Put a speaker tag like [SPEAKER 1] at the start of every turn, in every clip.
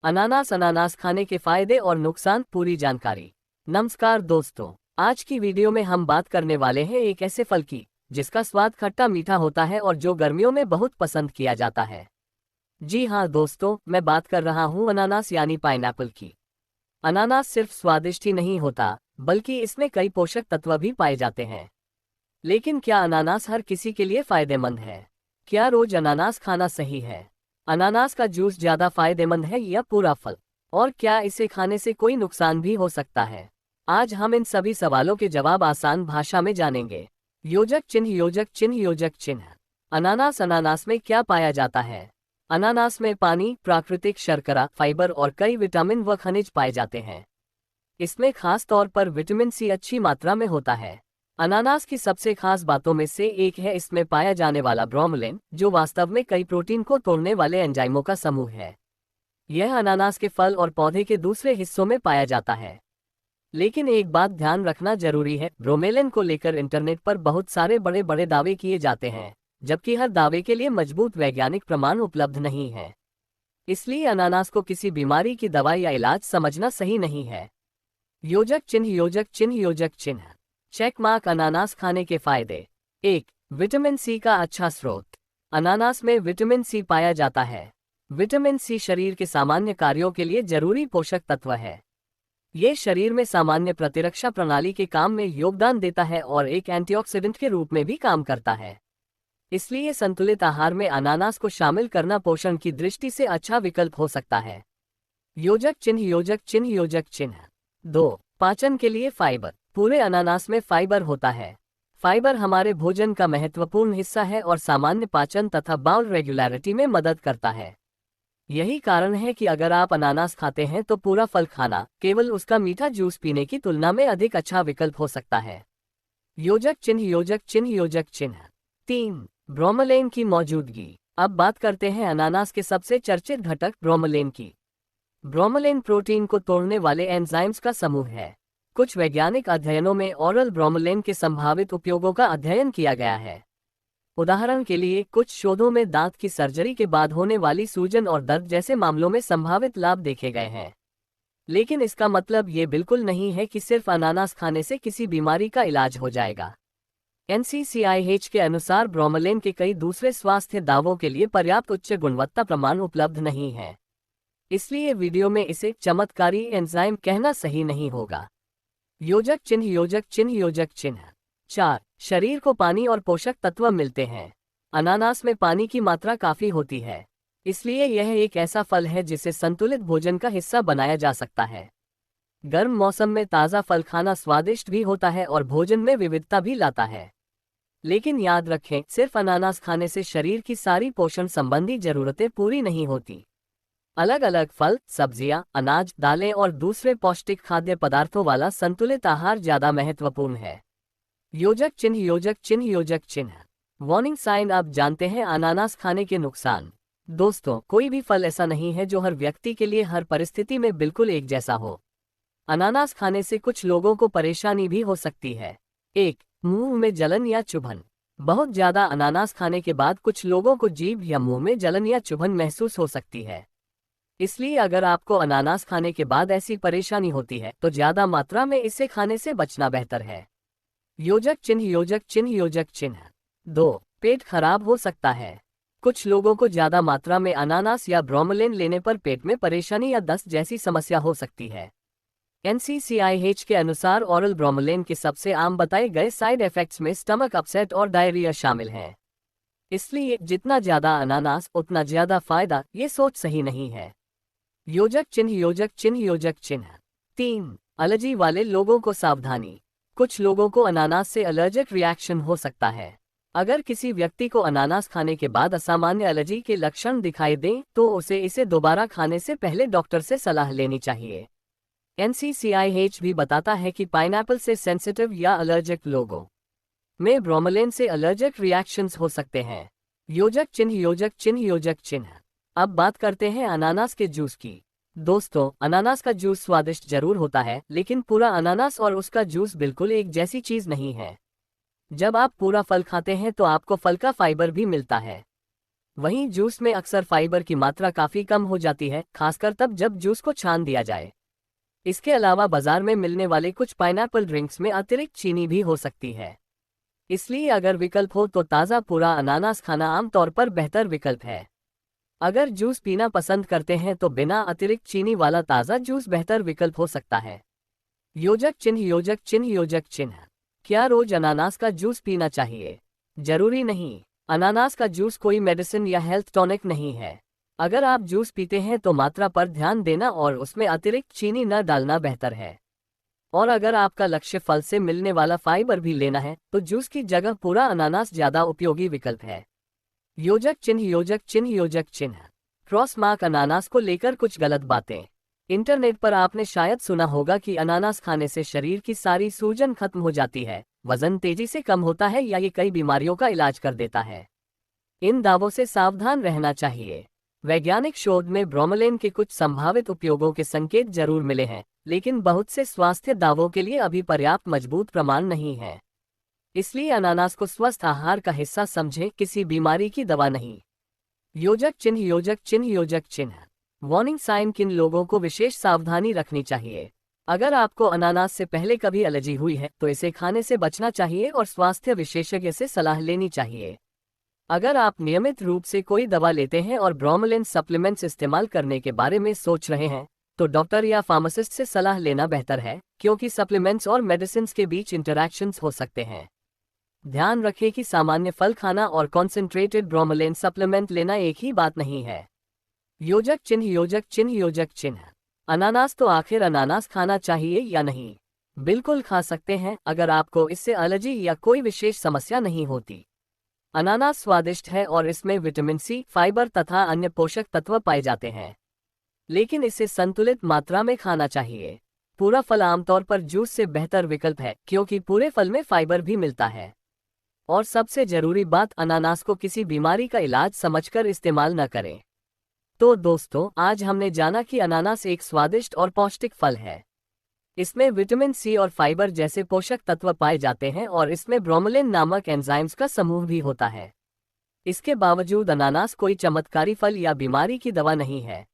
[SPEAKER 1] अनानास खाने के फायदे और नुकसान पूरी जानकारी। नमस्कार दोस्तों, आज की वीडियो में हम बात करने वाले हैं एक ऐसे फल की जिसका स्वाद खट्टा मीठा होता है और जो गर्मियों में बहुत पसंद किया जाता है। जी हाँ दोस्तों, मैं बात कर रहा हूँ अनानास यानी पाइनएप्पल की। अनानास सिर्फ स्वादिष्ट ही नहीं होता, बल्कि इसमें कई पोषक तत्व भी पाए जाते हैं। लेकिन क्या अनानास हर किसी के लिए फायदेमंद है? क्या रोज अनानास खाना सही है? अनानास का जूस ज्यादा फायदेमंद है या पूरा फल? और क्या इसे खाने से कोई नुकसान भी हो सकता है? आज हम इन सभी सवालों के जवाब आसान भाषा में जानेंगे। योजक चिन्ह योजक चिन्ह योजक चिन्ह। अनानास में क्या पाया जाता है? अनानास में पानी, प्राकृतिक शर्करा, फाइबर और कई विटामिन व खनिज पाए जाते हैं। इसमें खास तौर पर विटामिन सी अच्छी मात्रा में होता है। अनानास की सबसे खास बातों में से एक है इसमें पाया जाने वाला ब्रोमेलिन, जो वास्तव में कई प्रोटीन को तोड़ने वाले एंजाइमों का समूह है। यह अनानास के फल और पौधे के दूसरे हिस्सों में पाया जाता है। लेकिन एक बात ध्यान रखना जरूरी है, ब्रोमेलिन को लेकर इंटरनेट पर बहुत सारे बड़े बड़े दावे किए जाते हैं, जबकि हर दावे के लिए मजबूत वैज्ञानिक प्रमाण उपलब्ध नहीं है। इसलिए अनानास को किसी बीमारी की दवा या इलाज समझना सही नहीं है। योजक चिन्ह योजक चिन्ह योजक चिन्ह। Check mark. अनानास खाने के फायदे। 1. विटामिन सी का अच्छा स्रोत। अनानास में विटामिन सी पाया जाता है। विटामिन सी शरीर के सामान्य कार्यों के लिए जरूरी पोषक तत्व है। ये शरीर में सामान्य प्रतिरक्षा प्रणाली के काम में योगदान देता है और एक एंटीऑक्सीडेंट के रूप में भी काम करता है। इसलिए संतुलित आहार में अनानास को शामिल करना पोषण की दृष्टि से अच्छा विकल्प हो सकता है। योजक चिन्ह योजक चिन्ह योजक चिन्ह। 2. पाचन के लिए फाइबर। पूरे अनानास में फाइबर होता है। फाइबर हमारे भोजन का महत्वपूर्ण हिस्सा है और सामान्य पाचन तथा बाउल रेगुलरिटी में मदद करता है। यही कारण है कि अगर आप अनानास खाते हैं तो पूरा फल खाना केवल उसका मीठा जूस पीने की तुलना में अधिक अच्छा विकल्प हो सकता है। योजक चिन्ह योजक चिन्ह योजक चिन्ह। 3. ब्रोमेलिन की मौजूदगी। अब बात करते हैं अनानास के सबसे चर्चित घटक ब्रोमेलिन की। ब्रोमेलिन प्रोटीन को तोड़ने वाले एंजाइम्स का समूह है। कुछ वैज्ञानिक अध्ययनों में ओरल ब्रोमेलिन के संभावित उपयोगों का अध्ययन किया गया है। उदाहरण के लिए, कुछ शोधों में दांत की सर्जरी के बाद होने वाली सूजन और दर्द जैसे मामलों में संभावित लाभ देखे गए हैं। लेकिन इसका मतलब ये बिल्कुल नहीं है कि सिर्फ अनानास खाने से किसी बीमारी का इलाज हो जाएगा। NCCIH के अनुसार ब्रोमेलिन के कई दूसरे स्वास्थ्य दावों के लिए पर्याप्त उच्च गुणवत्ता प्रमाण उपलब्ध नहीं है। इसलिए वीडियो में इसे चमत्कारी एंजाइम कहना सही नहीं होगा। योजक चिन्ह योजक चिन्ह योजक चिन्ह। 4. शरीर को पानी और पोषक तत्व मिलते हैं। अनानास में पानी की मात्रा काफी होती है, इसलिए यह एक ऐसा फल है जिसे संतुलित भोजन का हिस्सा बनाया जा सकता है। गर्म मौसम में ताज़ा फल खाना स्वादिष्ट भी होता है और भोजन में विविधता भी लाता है। लेकिन याद रखें, सिर्फ अनानास खाने से शरीर की सारी पोषण संबंधी जरूरतें पूरी नहीं होती। अलग अलग फल, सब्जियां, अनाज, दालें और दूसरे पौष्टिक खाद्य पदार्थों वाला संतुलित आहार ज्यादा महत्वपूर्ण है। योजक चिन्ह योजक चिन्ह योजक चिन्ह। Warning sign. अब जानते हैं अनानास खाने के नुकसान। दोस्तों, कोई भी फल ऐसा नहीं है जो हर व्यक्ति के लिए हर परिस्थिति में बिल्कुल एक जैसा हो। अनानास खाने से कुछ लोगों को परेशानी भी हो सकती है। 1. मुंह में जलन या चुभन। बहुत ज्यादा अनानास खाने के बाद कुछ लोगों को जीभ या मुंह में जलन या चुभन महसूस हो सकती है। इसलिए अगर आपको अनानास खाने के बाद ऐसी परेशानी होती है तो ज्यादा मात्रा में इसे खाने से बचना बेहतर है। योजक चिन्ह योजक चिन्ह योजक चिन्ह। 2. पेट खराब हो सकता है। कुछ लोगों को ज्यादा मात्रा में अनानास या ब्रोमेलिन लेने पर पेट में परेशानी या दस्त जैसी समस्या हो सकती है। NCCIH के अनुसार ओरल ब्रोमेलिन के सबसे आम बताए गए साइड इफेक्ट्स में स्टमक अपसेट और डायरिया शामिल हैं। इसलिए जितना ज्यादा अनानास उतना ज्यादा फायदा, ये सोच सही नहीं है। योजक चिन्ह योजक चिन्ह योजक चिन्ह। 3. एलर्जी वाले लोगों को सावधानी। कुछ लोगों को अनानास से एलर्जिक रिएक्शन हो सकता है। अगर किसी व्यक्ति को अनानास खाने के बाद असामान्य एलर्जी के लक्षण दिखाई दें तो उसे इसे दोबारा खाने से पहले डॉक्टर से सलाह लेनी चाहिए। NCCIH भी बताता है कि पाइनएप्पल से सेंसिटिव या एलर्जिक लोगों में ब्रोमेलिन से एलर्जिक रिएक्शंस हो सकते हैं। योजक चिन्ह योजक चिन्ह योजक चिन्ह। अब बात करते हैं अनानास के जूस की। दोस्तों, अनानास का जूस स्वादिष्ट जरूर होता है, लेकिन पूरा अनानास और उसका जूस बिल्कुल एक जैसी चीज नहीं है। जब आप पूरा फल खाते हैं तो आपको फल का फाइबर भी मिलता है। वहीं जूस में अक्सर फाइबर की मात्रा काफ़ी कम हो जाती है, खासकर तब जब जूस को छान दिया जाए। इसके अलावा बाजार में मिलने वाले कुछ पाइनएप्पल ड्रिंक्स में अतिरिक्त चीनी भी हो सकती है। इसलिए अगर विकल्प हो तो ताज़ा पूरा अनानास खाना आमतौर पर बेहतर विकल्प है। अगर जूस पीना पसंद करते हैं तो बिना अतिरिक्त चीनी वाला ताज़ा जूस बेहतर विकल्प हो सकता है। योजक चिन्ह योजक चिन्ह योजक चिन्ह। क्या रोज अनानास का जूस पीना चाहिए? जरूरी नहीं। अनानास का जूस कोई मेडिसिन या हेल्थ टॉनिक नहीं है। अगर आप जूस पीते हैं तो मात्रा पर ध्यान देना और उसमें अतिरिक्त चीनी न डालना बेहतर है। और अगर आपका लक्ष्य फल से मिलने वाला फाइबर भी लेना है तो जूस की जगह पूरा अनानास ज़्यादा उपयोगी विकल्प है। योजक चिन्ह योजक चिन्ह योजक चिन्ह। क्रॉस मार्क अनानास को लेकर कुछ गलत बातें। इंटरनेट पर आपने शायद सुना होगा कि अनानास खाने से शरीर की सारी सूजन खत्म हो जाती है, वजन तेजी से कम होता है या ये कई बीमारियों का इलाज कर देता है। इन दावों से सावधान रहना चाहिए। वैज्ञानिक शोध में ब्रोमेलैन के कुछ संभावित उपयोगों के संकेत जरूर मिले हैं, लेकिन बहुत से स्वास्थ्य दावों के लिए अभी पर्याप्त मजबूत प्रमाण नहीं है। इसलिए अनानास को स्वस्थ आहार का हिस्सा समझें, किसी बीमारी की दवा नहीं। योजक चिन्ह योजक चिन्ह योजक चिन्ह। Warning sign. किन लोगों को विशेष सावधानी रखनी चाहिए? अगर आपको अनानास से पहले कभी एलर्जी हुई है तो इसे खाने से बचना चाहिए और स्वास्थ्य विशेषज्ञ से सलाह लेनी चाहिए। अगर आप नियमित रूप से कोई दवा लेते हैं और ब्रोमेलैन सप्लीमेंट्स इस्तेमाल करने के बारे में सोच रहे हैं तो डॉक्टर या फार्मासिस्ट से सलाह लेना बेहतर है, क्योंकि सप्लीमेंट्स और मेडिसिन के बीच इंटरैक्शंस हो सकते हैं। ध्यान रखें कि सामान्य फल खाना और कॉन्सेंट्रेटेड ब्रोमेलैन सप्लीमेंट लेना एक ही बात नहीं है। योजक चिन्ह योजक चिन्ह योजक चिन्ह। अनानास तो आखिर अनानास खाना चाहिए या नहीं? बिल्कुल खा सकते हैं, अगर आपको इससे एलर्जी या कोई विशेष समस्या नहीं होती। अनानास स्वादिष्ट है और इसमें विटामिन सी, फाइबर तथा अन्य पोषक तत्व पाए जाते हैं, लेकिन इसे संतुलित मात्रा में खाना चाहिए। पूरा फल आमतौर पर जूस से बेहतर विकल्प है, क्योंकि पूरे फल में फाइबर भी मिलता है। और सबसे जरूरी बात, अनानास को किसी बीमारी का इलाज समझकर इस्तेमाल न करें। तो दोस्तों, आज हमने जाना कि अनानास एक स्वादिष्ट और पौष्टिक फल है। इसमें विटामिन सी और फाइबर जैसे पोषक तत्व पाए जाते हैं और इसमें ब्रोमेलैन नामक एंजाइम्स का समूह भी होता है। इसके बावजूद अनानास कोई चमत्कारी फल या बीमारी की दवा नहीं है।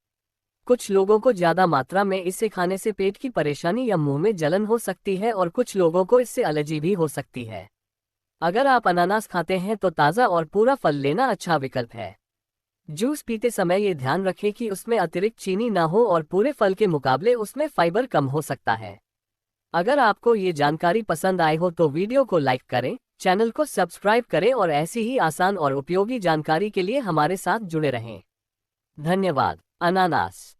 [SPEAKER 1] कुछ लोगों को ज़्यादा मात्रा में इसे खाने से पेट की परेशानी या मुंह में जलन हो सकती है और कुछ लोगों को इससे एलर्जी भी हो सकती है। अगर आप अनानास खाते हैं तो ताज़ा और पूरा फल लेना अच्छा विकल्प है। जूस पीते समय ये ध्यान रखें कि उसमें अतिरिक्त चीनी ना हो और पूरे फल के मुकाबले उसमें फाइबर कम हो सकता है। अगर आपको ये जानकारी पसंद आए हो तो वीडियो को लाइक करें, चैनल को सब्सक्राइब करें और ऐसी ही आसान और उपयोगी जानकारी के लिए हमारे साथ जुड़े रहें। धन्यवाद। अनानास